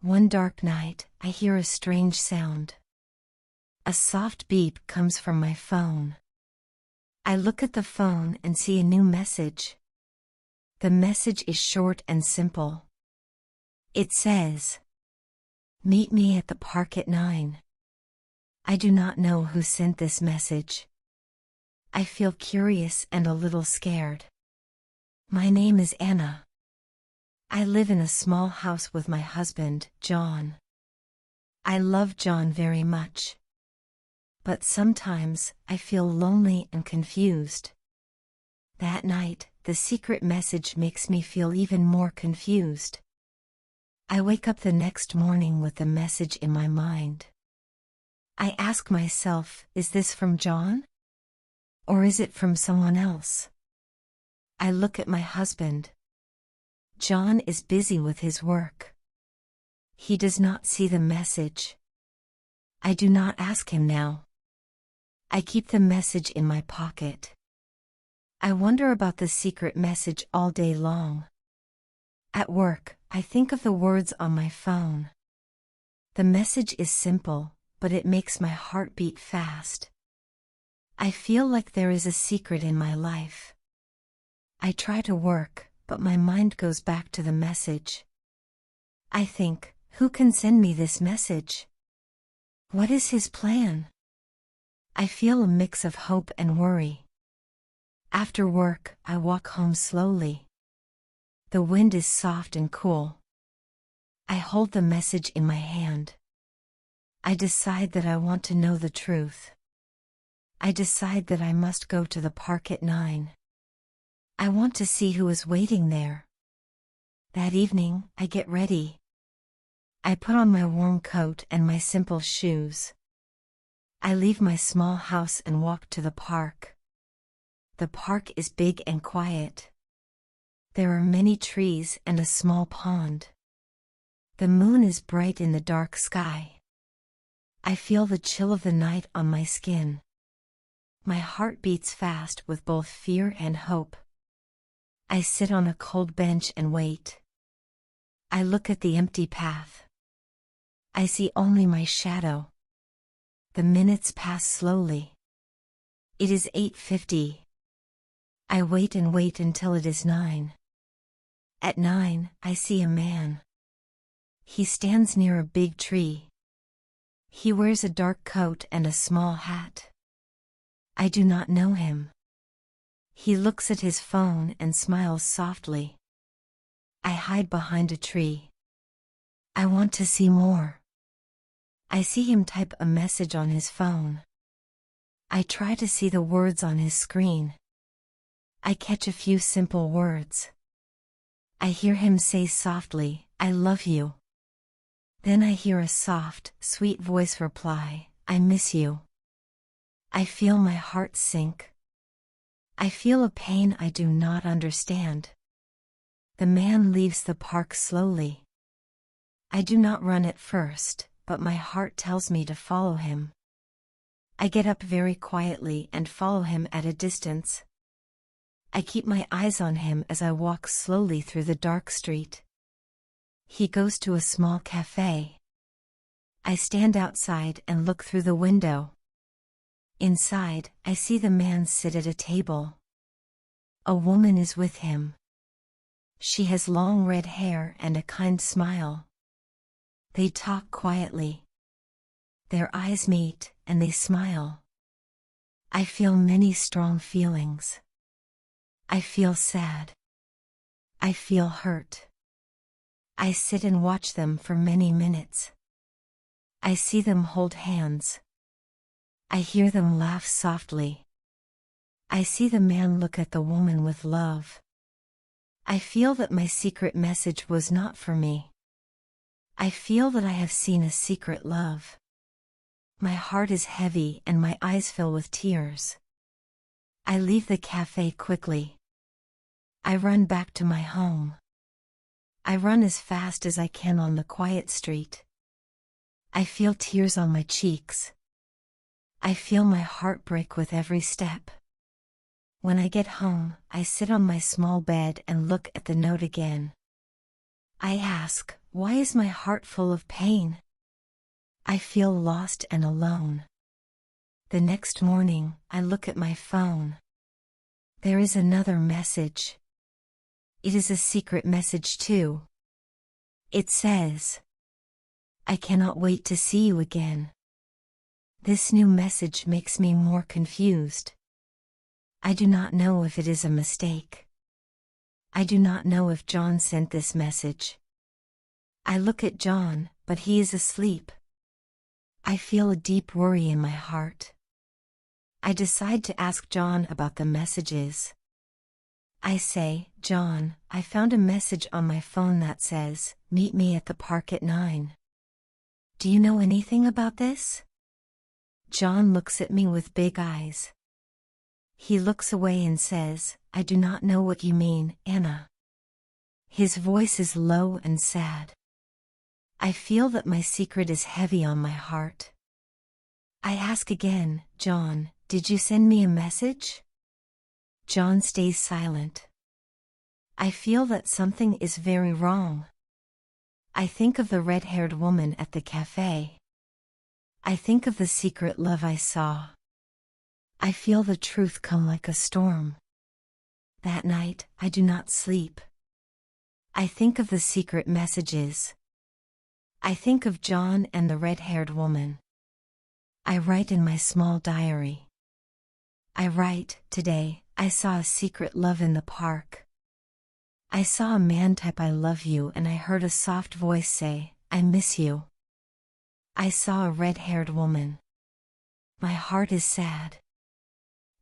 One dark night, I hear a strange sound. A soft beep comes from my phone. I look at the phone and see a new message. The message is short and simple. It says, "Meet me at the park at 9. I do not know who sent this message. I feel curious and a little scared. My name is Anna. I live in a small house with my husband, John. I love John very much. But sometimes I feel lonely and confused." That night, the secret message makes me feel even more confused. I wake up the next morning with the message in my mind. I ask myself, is this from John? Or is it from someone else? I look at my husband. John is busy with his work. He does not see the message. I do not ask him now. I keep the message in my pocket. I wonder about the secret message all day long. At work, I think of the words on my phone. The message is simple, but it makes my heart beat fast. I feel like there is a secret in my life. I try to work, but my mind goes back to the message. I think, who can send me this message? What is his plan? I feel a mix of hope and worry. After work, I walk home slowly. The wind is soft and cool. I hold the message in my hand. I decide that I want to know the truth. I decide that I must go to the park at 9. I want to see who is waiting there. That evening, I get ready. I put on my warm coat and my simple shoes. I leave my small house and walk to the park. The park is big and quiet. There are many trees and a small pond. The moon is bright in the dark sky. I feel the chill of the night on my skin. My heart beats fast with both fear and hope. I sit on a cold bench and wait. I look at the empty path. I see only my shadow. The minutes pass slowly. It is 8:50. I wait and wait until it is 9. At 9, I see a man. He stands near a big tree. He wears a dark coat and a small hat. I do not know him. He looks at his phone and smiles softly. I hide behind a tree. I want to see more. I see him type a message on his phone. I try to see the words on his screen. I catch a few simple words. I hear him say softly, "I love you." Then I hear a soft, sweet voice reply, "I miss you." I feel my heart sink. I feel a pain I do not understand. The man leaves the park slowly. I do not run at first, but my heart tells me to follow him. I get up very quietly and follow him at a distance. I keep my eyes on him as I walk slowly through the dark street. He goes to a small cafe. I stand outside and look through the window. Inside, I see the man sit at a table. A woman is with him. She has long red hair and a kind smile. They talk quietly. Their eyes meet, and they smile. I feel many strong feelings. I feel sad. I feel hurt. I sit and watch them for many minutes. I see them hold hands. I hear them laugh softly. I see the man look at the woman with love. I feel that my secret message was not for me. I feel that I have seen a secret love. My heart is heavy and my eyes fill with tears. I leave the cafe quickly. I run back to my home. I run as fast as I can on the quiet street. I feel tears on my cheeks. I feel my heart break with every step. When I get home, I sit on my small bed and look at the note again. I ask, why is my heart full of pain? I feel lost and alone. The next morning, I look at my phone. There is another message. It is a secret message too. It says, I cannot wait to see you again. This new message makes me more confused. I do not know if it is a mistake. I do not know if John sent this message. I look at John, but he is asleep. I feel a deep worry in my heart. I decide to ask John about the messages. I say, John, I found a message on my phone that says, meet me at the park at 9. Do you know anything about this? John looks at me with big eyes. He looks away and says, I do not know what you mean, Anna. His voice is low and sad. I feel that my secret is heavy on my heart. I ask again, John, did you send me a message? John stays silent. I feel that something is very wrong. I think of the red-haired woman at the cafe. I think of the secret love I saw. I feel the truth come like a storm. That night, I do not sleep. I think of the secret messages. I think of John and the red-haired woman. I write in my small diary. I write, today, I saw a secret love in the park. I saw a man type I love you and I heard a soft voice say, I miss you. I saw a red-haired woman. My heart is sad.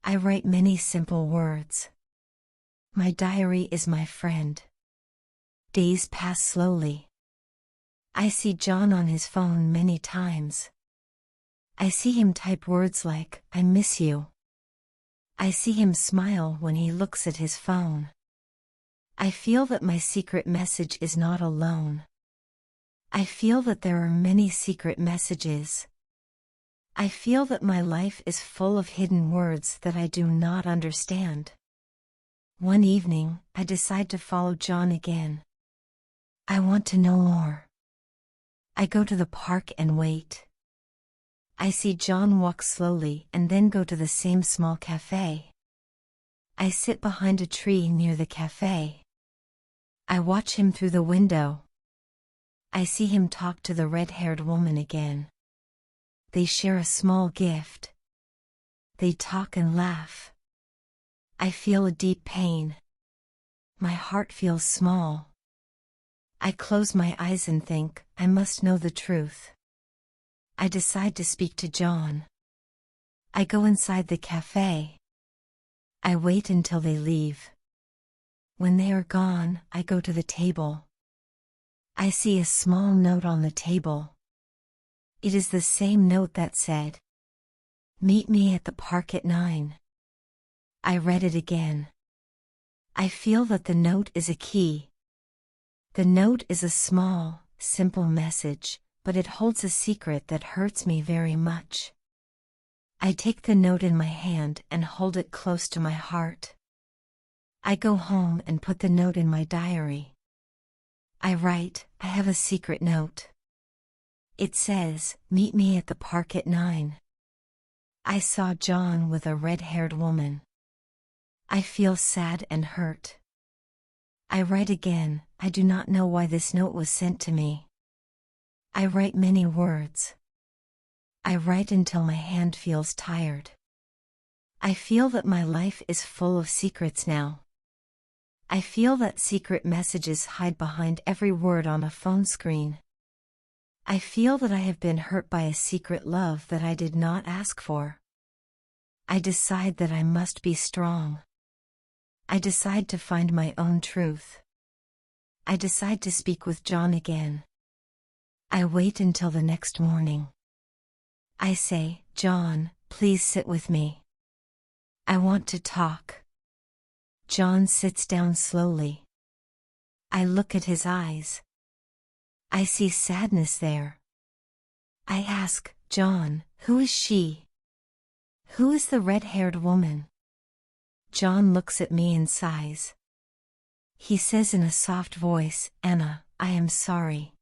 I write many simple words. My diary is my friend. Days pass slowly. I see John on his phone many times. I see him type words like, I miss you. I see him smile when he looks at his phone. I feel that my secret message is not alone. I feel that there are many secret messages. I feel that my life is full of hidden words that I do not understand. One evening, I decide to follow John again. I want to know more. I go to the park and wait. I see John walk slowly and then go to the same small cafe. I sit behind a tree near the cafe. I watch him through the window. I see him talk to the red-haired woman again. They share a small gift. They talk and laugh. I feel a deep pain. My heart feels small. I close my eyes and think, I must know the truth. I decide to speak to John. I go inside the cafe. I wait until they leave. When they are gone, I go to the table. I see a small note on the table. It is the same note that said, meet me at the park at 9. I read it again. I feel that the note is a key. The note is a small, simple message, but it holds a secret that hurts me very much. I take the note in my hand and hold it close to my heart. I go home and put the note in my diary. I write, I have a secret note. It says, meet me at the park at 9. I saw John with a red-haired woman. I feel sad and hurt. I write again, I do not know why this note was sent to me. I write many words. I write until my hand feels tired. I feel that my life is full of secrets now. I feel that secret messages hide behind every word on a phone screen. I feel that I have been hurt by a secret love that I did not ask for. I decide that I must be strong. I decide to find my own truth. I decide to speak with John again. I wait until the next morning. I say, John, please sit with me. I want to talk. John sits down slowly. I look at his eyes. I see sadness there. I ask, John, who is she? Who is the red-haired woman? John looks at me and sighs. He says in a soft voice, Anna, I am sorry.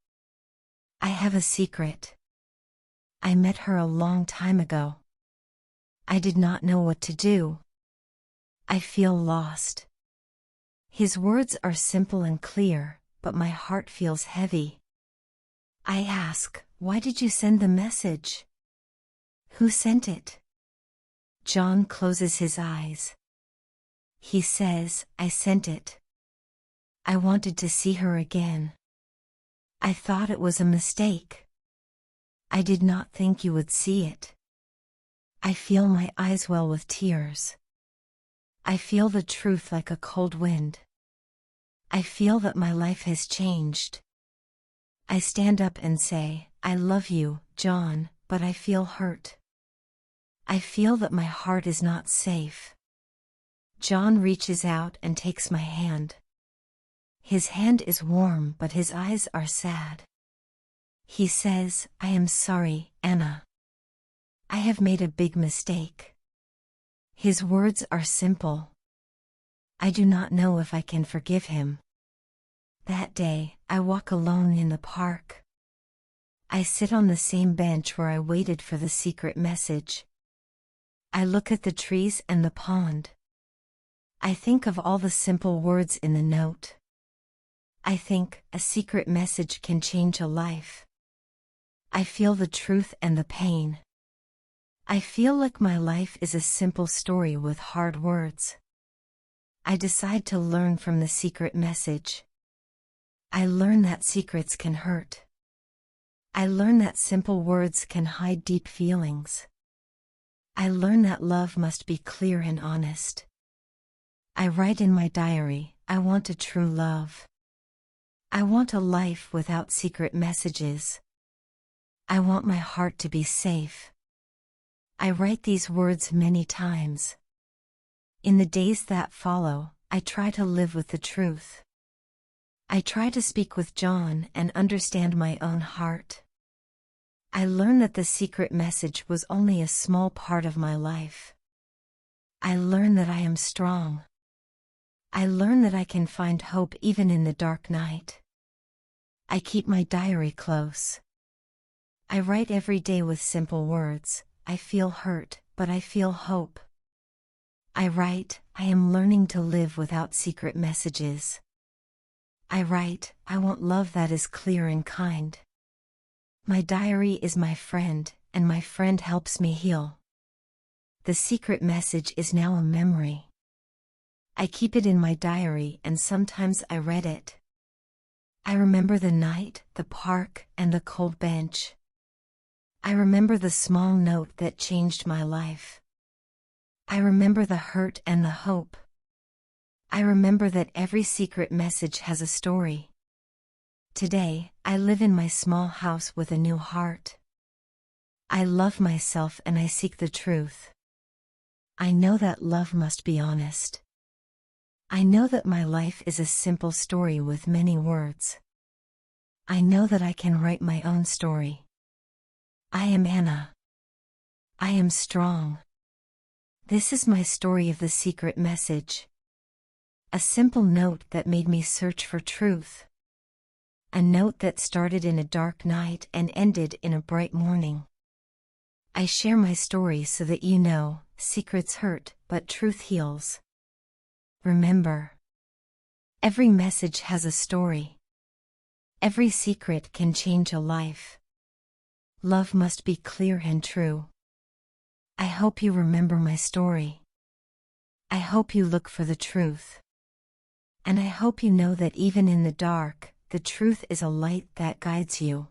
I have a secret. I met her a long time ago. I did not know what to do. I feel lost. His words are simple and clear, but my heart feels heavy. I ask, why did you send the message? Who sent it? John closes his eyes. He says, I sent it. I wanted to see her again. I thought it was a mistake. I did not think you would see it. I feel my eyes well with tears. I feel the truth like a cold wind. I feel that my life has changed. I stand up and say, I love you, John, but I feel hurt. I feel that my heart is not safe. John reaches out and takes my hand. His hand is warm, but his eyes are sad. He says, I am sorry, Anna. I have made a big mistake. His words are simple. I do not know if I can forgive him. That day, I walk alone in the park. I sit on the same bench where I waited for the secret message. I look at the trees and the pond. I think of all the simple words in the note. I think, a secret message can change a life. I feel the truth and the pain. I feel like my life is a simple story with hard words. I decide to learn from the secret message. I learn that secrets can hurt. I learn that simple words can hide deep feelings. I learn that love must be clear and honest. I write in my diary, I want a true love. I want a life without secret messages. I want my heart to be safe. I write these words many times. In the days that follow, I try to live with the truth. I try to speak with John and understand my own heart. I learn that the secret message was only a small part of my life. I learn that I am strong. I learn that I can find hope even in the dark night. I keep my diary close. I write every day with simple words, I feel hurt, but I feel hope. I write, I am learning to live without secret messages. I write, I want love that is clear and kind. My diary is my friend, and my friend helps me heal. The secret message is now a memory. I keep it in my diary and sometimes I read it. I remember the night, the park, and the cold bench. I remember the small note that changed my life. I remember the hurt and the hope. I remember that every secret message has a story. Today, I live in my small house with a new heart. I love myself and I seek the truth. I know that love must be honest. I know that my life is a simple story with many words. I know that I can write my own story. I am Anna. I am strong. This is my story of the secret message. A simple note that made me search for truth. A note that started in a dark night and ended in a bright morning. I share my story so that you know, secrets hurt, but truth heals. Remember, every message has a story. Every secret can change a life. Love must be clear and true. I hope you remember my story. I hope you look for the truth. And I hope you know that even in the dark, the truth is a light that guides you.